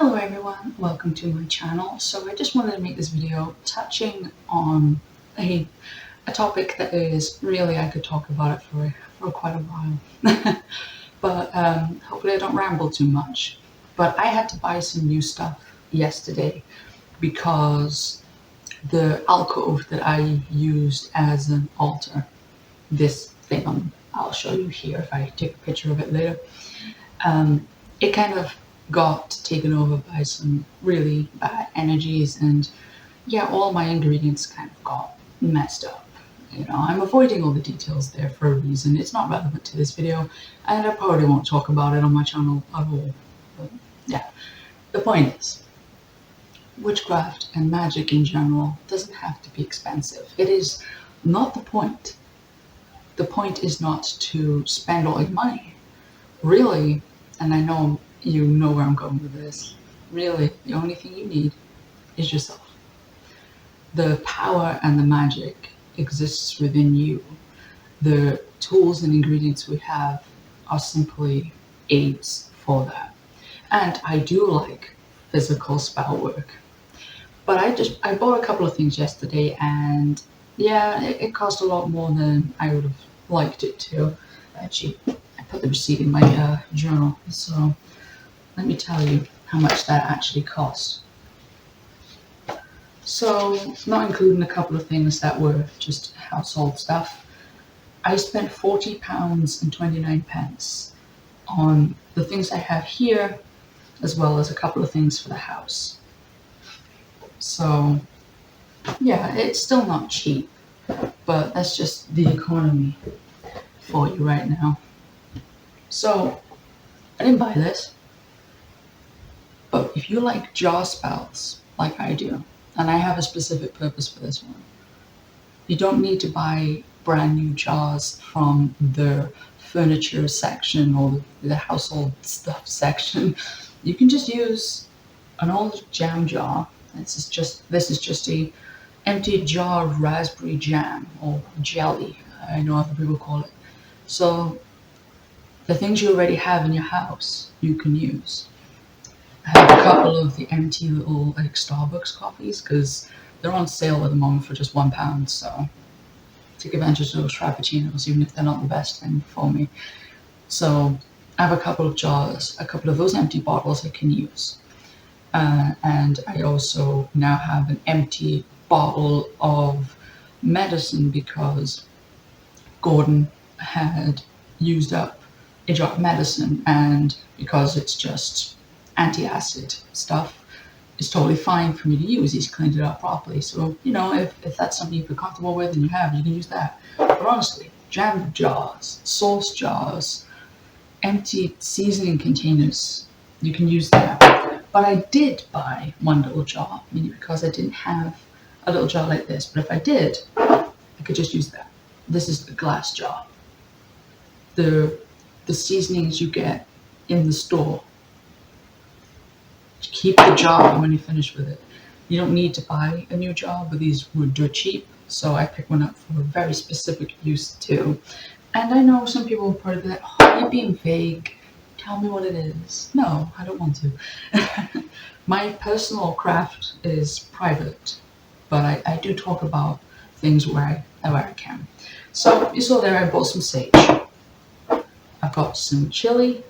Hello everyone, welcome to my channel. So I just wanted to make this video touching on a topic that is really, I could talk about it for quite a while. But hopefully I don't ramble too much. But I had to buy some new stuff yesterday because the alcove that I used as an altar, this thing I'll show you here if I take a picture of it later, it kind of got taken over by some really bad energies, and yeah, all my ingredients kind of got messed up. I'm avoiding all the details there for a reason. It's not relevant to this video, and I probably won't talk about it on my channel at all. But yeah, the point is, witchcraft and magic in general doesn't have to be expensive. It is not the point. The point is not to spend all your money. Really, and I know you know where I'm going with this, really, the only thing you need is yourself. The power and the magic exists within you. The tools and ingredients we have are simply aids for that. And I do like physical spell work. But I bought a couple of things yesterday, and yeah, it cost a lot more than I would have liked it to. Actually, I put the receipt in my journal, so let me tell you how much that actually cost. So, not including a couple of things that were just household stuff, I spent £40.29 on the things I have here, as well as a couple of things for the house. So, yeah, it's still not cheap, but that's just the economy for you right now. So, I didn't buy this, but if you like jar spells like I do, and I have a specific purpose for this one, you don't need to buy brand new jars from the furniture section or the household stuff section. You can just use an old jam jar. This is just a empty jar of raspberry jam or jelly, I know other people call it. So the things you already have in your house, you can use. I have a couple of the empty little Starbucks coffees because they're on sale at the moment for just £1, so take advantage of those frappuccinos, even if they're not the best thing for me. So I have a couple of jars, a couple of those empty bottles I can use. And I also now have an empty bottle of medicine because Gordon had used up a jar of medicine, and because it's just anti-acid stuff, it's totally fine for me to use. He's cleaned it up properly. So, if that's something you feel comfortable with and you can use that. But honestly, jam jars, sauce jars, empty seasoning containers, you can use that. But I did buy one little jar, mainly because I didn't have a little jar like this. But if I did, I could just use that. This is the glass jar. The seasonings you get in the store, keep the jar when you finish with it. You don't need to buy a new jar, but these were dirt cheap, so I picked one up for a very specific use too. And I know some people will probably be like, oh, you're being vague, tell me what it is. No, I don't want to. My personal craft is private, but I do talk about things where I can. So you saw there I bought some sage. I've got some chili,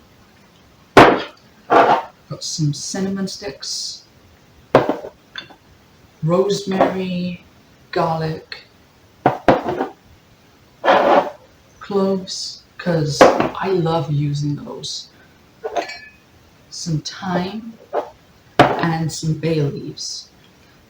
got some cinnamon sticks, rosemary, garlic, cloves, because I love using those, some thyme, and some bay leaves.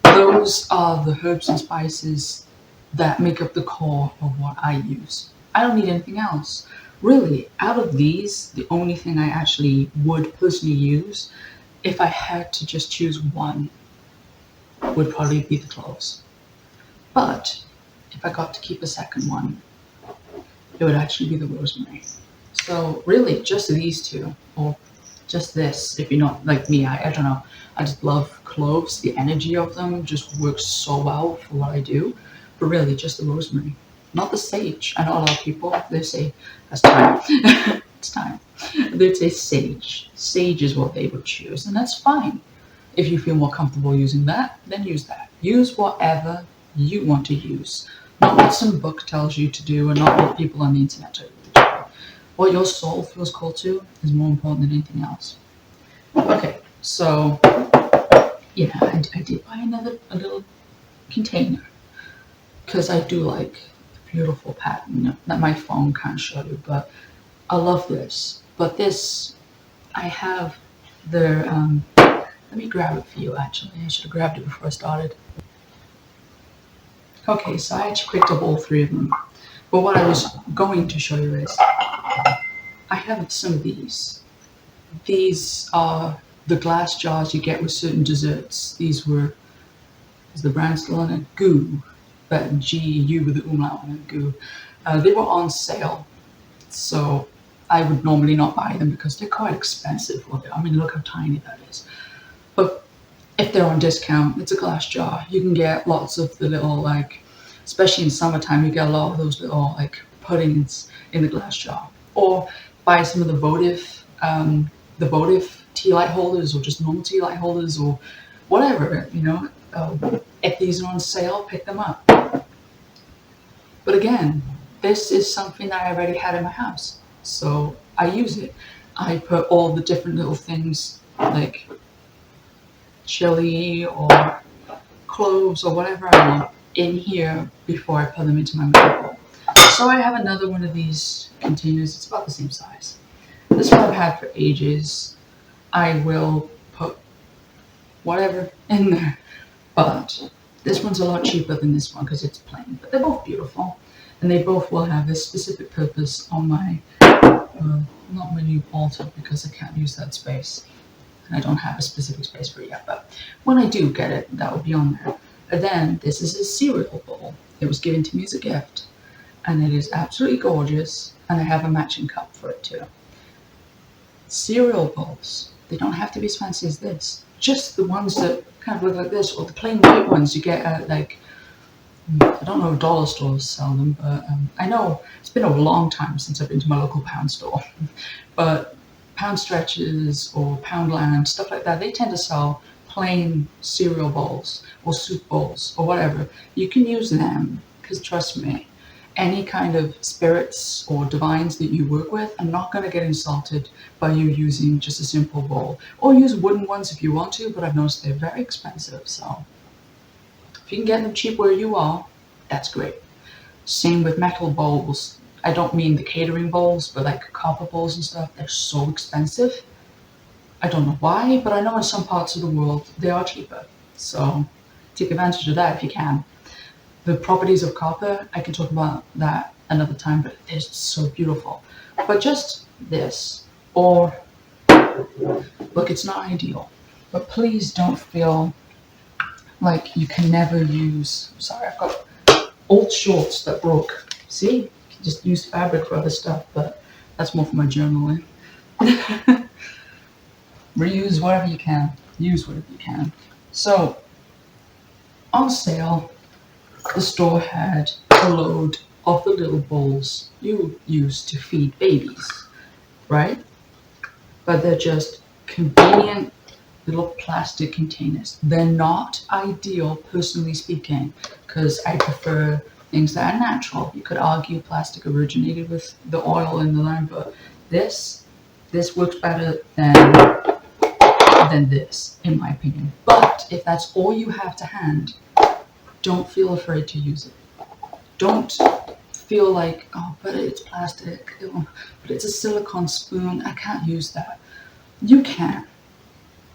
Those are the herbs and spices that make up the core of what I use. I don't need anything else. Really, out of these, the only thing I actually would personally use, if I had to just choose one, would probably be the cloves. But if I got to keep a second one, it would actually be the rosemary. So really, just these two, or just this, if you're not like me, I don't know. I just love cloves. The energy of them just works so well for what I do. But really, just the rosemary. Not the sage. I know a lot of people, they say that's thyme. It's time. They'd say sage. Sage is what they would choose, and that's fine. If you feel more comfortable using that, then use that. Use whatever you want to use. Not what some book tells you to do, and not what people on the internet tell you to do. What your soul feels called to is more important than anything else. Okay, so yeah, I did buy a little container because I do like the beautiful pattern that my phone can't show you, but I love this. But this, I have their, let me grab it for you actually. I should have grabbed it before I started. Okay, so I actually picked up all three of them. But what I was going to show you is, I have some of these. These are the glass jars you get with certain desserts. These were, is the brand still on it? Goo, but G-U with the umlaut on it, Goo. They were on sale, so I would normally not buy them because they're quite expensive. I mean, look how tiny that is. But if they're on discount, it's a glass jar. You can get lots of the little, like, especially in summertime, you get a lot of those little, like, puddings in the glass jar. Or buy some of the votive tea light holders, or just normal tea light holders, or whatever, you know. If these are on sale, pick them up. But again, this is something that I already had in my house, so I use it. I put all the different little things, like chili or cloves or whatever I want, in here before I put them into my metal bowl. So I have another one of these containers. It's about the same size. This one I've had for ages. I will put whatever in there, but this one's a lot cheaper than this one because it's plain. But they're both beautiful, and they both will have a specific purpose on my, not my new altar, because I can't use that space. And I don't have a specific space for it yet, but when I do get it, that will be on there. And then this is a cereal bowl. It was given to me as a gift, and it is absolutely gorgeous, and I have a matching cup for it too. Cereal bowls, they don't have to be as fancy as this. Just the ones that kind of look like this, or the plain white ones you get at, like, I don't know if dollar stores sell them, but I know it's been a long time since I've been to my local pound store. But Pound Stretches or Poundland, stuff like that, they tend to sell plain cereal bowls or soup bowls or whatever. You can use them because, trust me, any kind of spirits or divines that you work with are not going to get insulted by you using just a simple bowl. Or use wooden ones if you want to, but I've noticed they're very expensive, so if you can get them cheap where you are, that's great. Same with metal bowls. I don't mean the catering bowls, but like copper bowls and stuff, they're so expensive. I don't know why, but I know in some parts of the world they are cheaper. So take advantage of that if you can. The properties of copper, I can talk about that another time, but it's so beautiful. But just this, or, look, it's not ideal, but please don't feel like you can never use, sorry, I've got old shorts that broke. See, just use fabric for other stuff, but that's more for my journaling. Reuse whatever you can, use whatever you can. So, on sale, the store had a load of the little bowls you use to feed babies, right? But they're just convenient little plastic containers. They're not ideal, personally speaking, because I prefer things that are natural. You could argue plastic originated with the oil in the land, but this works better than this, in my opinion. But if that's all you have to hand, don't feel afraid to use it. Don't feel like, oh, but it's plastic, but it's a silicone spoon, I can't use that. You can.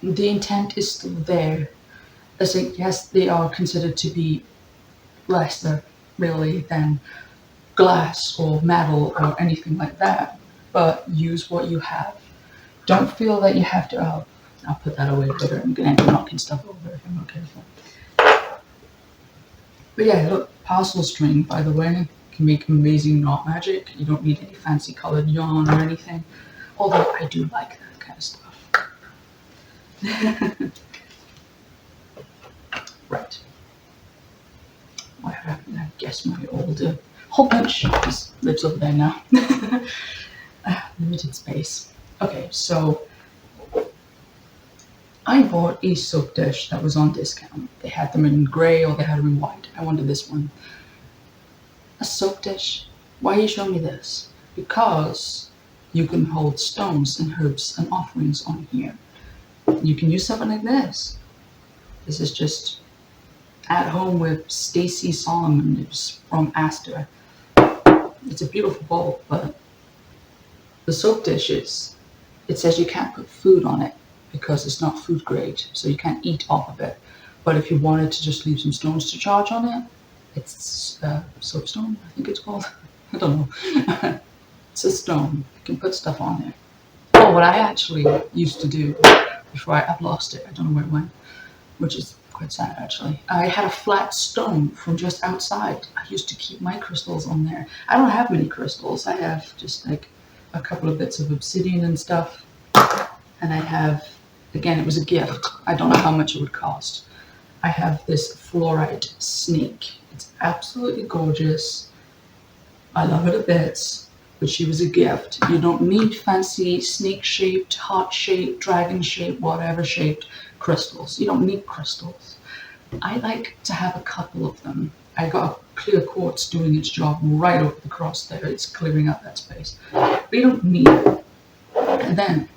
The intent is still there. I think, yes, they are considered to be lesser, really, than glass or metal or anything like that, but use what you have. Don't feel that you have to, oh, I'll put that away later, I'm going to end up knocking stuff over if I'm not careful. But yeah, look, parcel string, by the way, can make amazing knot magic. You don't need any fancy colored yarn or anything, although I do like that kind of stuff. Right. What happened? I guess my old whole bunch just lives over there now. Limited space. Okay, so I bought a soap dish that was on discount. They had them in gray or they had them in white. I wanted this one. A soap dish? Why are you showing me this? Because you can hold stones and herbs and offerings on here. You can use something like this. This is just at home with Stacy Solomon. It's from Astor. It's a beautiful bowl, but the soap dishes, it says you can't put food on it because it's not food grade, so you can't eat off of it. But if you wanted to just leave some stones to charge on it, it's soapstone, I think it's called. I don't know. It's a stone. You can put stuff on there. Oh, what I actually used to do before I've lost it, I don't know where it went, which is quite sad actually. I had a flat stone from just outside. I used to keep my crystals on there. I don't have many crystals. I have just like a couple of bits of obsidian and stuff. And I have, again, it was a gift. I don't know how much it would cost. I have this fluorite snake. It's absolutely gorgeous. I love it a bit, but she was a gift. You don't need fancy snake-shaped, heart-shaped, dragon-shaped, whatever-shaped crystals. You don't need crystals. I like to have a couple of them. I got a clear quartz doing its job right over the cross there. It's clearing out that space. But you don't need it. And then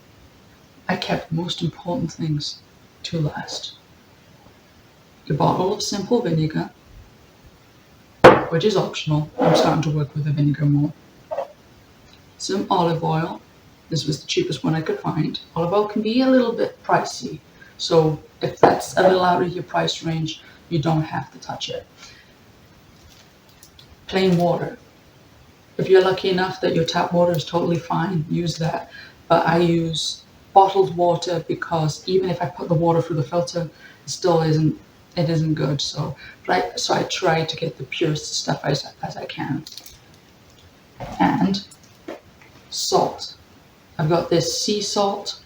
I kept most important things to last. A bottle of simple vinegar, which is optional. I'm starting to work with the vinegar more. Some olive oil. This was the cheapest one I could find. Olive oil can be a little bit pricey, so if that's a little out of your price range, you don't have to touch it. Plain water. If you're lucky enough that your tap water is totally fine, use that. But I use bottled water because even if I put the water through the filter, it still isn't good. So I try to get the purest stuff as I can. And salt. I've got this sea salt.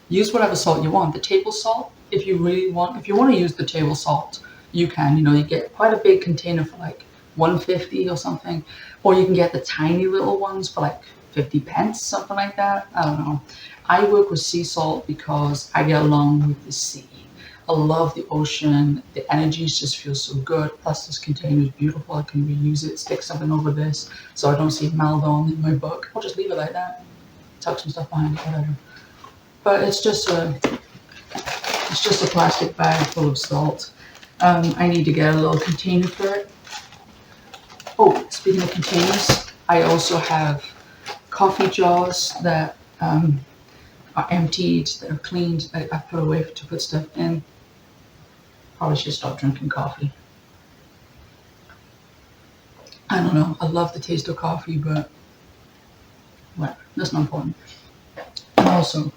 Use whatever salt you want. The table salt, if you want to use the table salt, you can. You get quite a big container for like 150 or something, or you can get the tiny little ones for like 50 pence, something like that. I don't know. I work with sea salt because I get along with the sea. I love the ocean. The energies just feel so good. Plus, this container is beautiful. I can reuse it, stick something over this so I don't see it mold on in my book. I'll just leave it like that. Tuck some stuff behind it, whatever. But it's just a plastic bag full of salt. I need to get a little container for it. Oh, speaking of containers, I also have coffee jars that are emptied, that are cleaned, I put away to put stuff in. Probably should stop drinking coffee. I don't know. I love the taste of coffee, but whatever. That's not important. And also,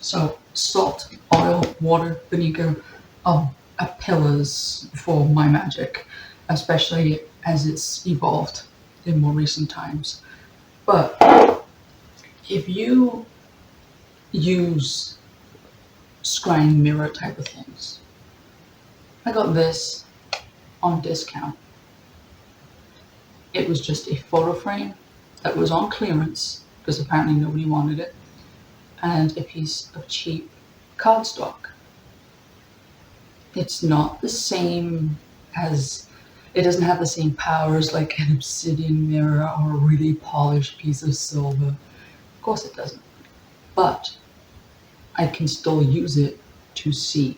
so salt, oil, water, vinegar are pillars for my magic, especially as it's evolved in more recent times. But if you use scrying mirror type of things, I got this on discount. It was just a photo frame that was on clearance because apparently nobody wanted it, and a piece of cheap cardstock. It's not the same as, it doesn't have the same power as like an obsidian mirror or a really polished piece of silver. Of course it doesn't. But I can still use it to see.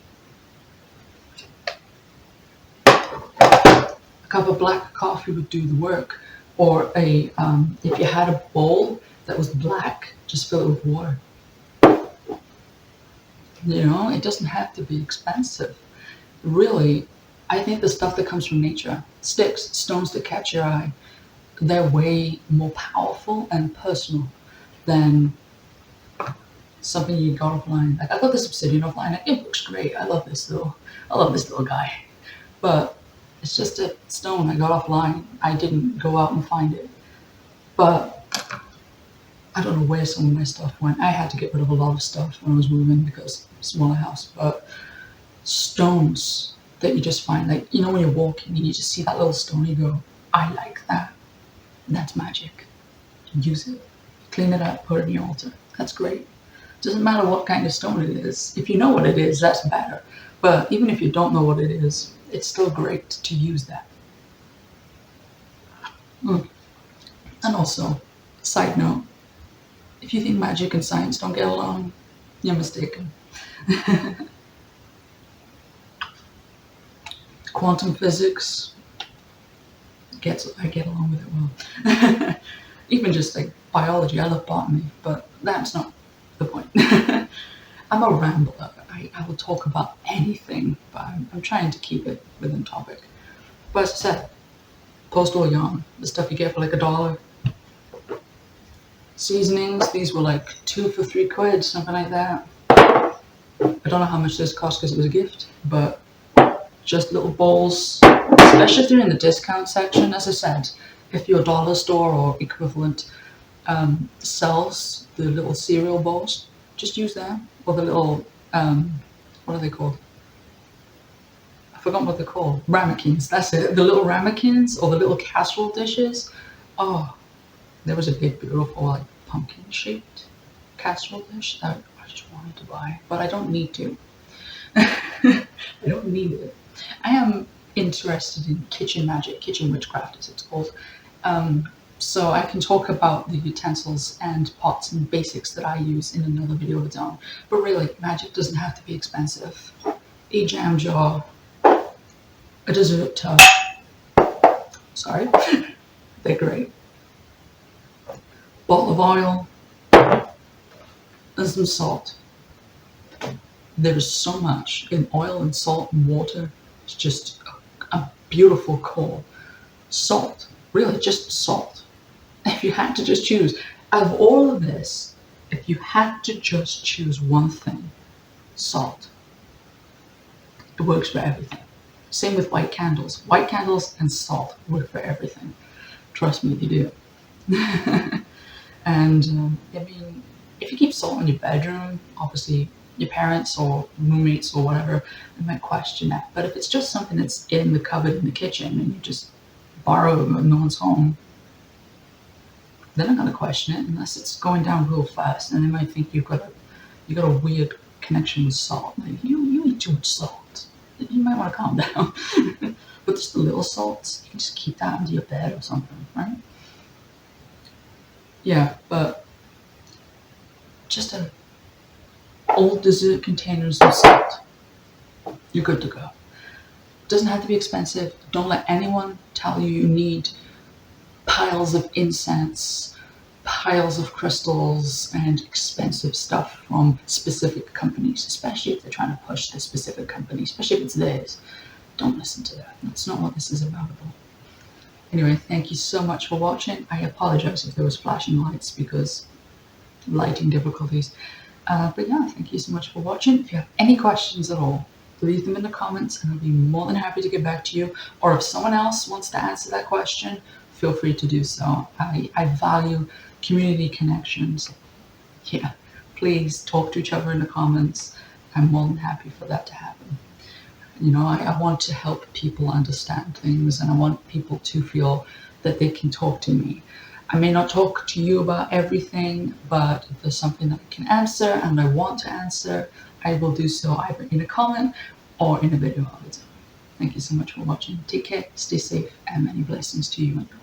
A cup of black coffee would do the work, or if you had a bowl that was black, just fill it with water. It doesn't have to be expensive. Really, I think the stuff that comes from nature, sticks, stones that catch your eye, they're way more powerful and personal than something you got offline. Like I got this obsidian offline. It looks great. I love this little guy. But it's just a stone I got offline. I didn't go out and find it. But I don't know where some of my stuff went. I had to get rid of a lot of stuff when I was moving because smaller house. But stones that you just find, like when you're walking and you just see that little stone, you go, I like that. And that's magic. Use it. clean it up, put it in your altar. That's great. Doesn't matter what kind of stone it is. If you know what it is, that's better. But even if you don't know what it is, it's still great to use that. And also, side note, if you think magic and science don't get along, you're mistaken. Quantum physics, I get along with it well. Even just like biology, I love botany, but that's not the point. I'm a rambler. I will talk about anything, but I'm trying to keep it within topic. But as I said, postal yarn, the stuff you get for like $1. Seasonings, these were like 2 for £3, something like that. I don't know how much this cost because it was a gift, but just little bowls, especially if they're in the discount section. As I said, if your dollar store or equivalent sells the little cereal bowls, just use them. Or the little, what are they called? I forgot what they're called. Ramekins, that's it. The little ramekins or the little casserole dishes. Oh, there was a big, beautiful, like pumpkin-shaped casserole dish that I just wanted to buy, but I don't need to. I don't need it. I am interested in kitchen magic, kitchen witchcraft as it's called. So I can talk about the utensils and pots and basics that I use in another video of its own. But really, magic doesn't have to be expensive. A jam jar, a dessert tub. Sorry, they're great. Bottle of oil, and some salt. There is so much in oil and salt and water. It's just a beautiful core. Salt, really just salt. If you had to just choose, out of all of this, if you had to just choose one thing, salt. It works for everything. Same with white candles. White candles and salt work for everything. Trust me, they do. And I mean, if you keep salt in your bedroom, obviously your parents or roommates or whatever, they might question that. But if it's just something that's in the cupboard in the kitchen and you just borrow it when no one's home, they're not going to question it unless it's going down real fast, and they might think you got a weird connection with salt. Like you eat too much salt. You might want to calm down. But just the little salts, you can just keep that under your bed or something, right? Yeah, but just a old dessert containers of salt. You're good to go. Doesn't have to be expensive. Don't let anyone tell you you need piles of incense, piles of crystals, and expensive stuff from specific companies, especially if they're trying to push the specific company, especially if it's theirs. Don't listen to that. That's not what this is about at all. Anyway, thank you so much for watching. I apologize if there was flashing lights because lighting difficulties. But yeah, thank you so much for watching. If you have any questions at all, leave them in the comments and I'll be more than happy to get back to you. Or if someone else wants to answer that question, feel free to do so. I value community connections. Yeah, please talk to each other in the comments. I'm more than happy for that to happen. You know, I want to help people understand things, and I want people to feel that they can talk to me. I may not talk to you about everything, but if there's something that I can answer and I want to answer, I will do so either in a comment or in a video of its own. Thank you so much for watching. Take care, stay safe, and many blessings to you and yours.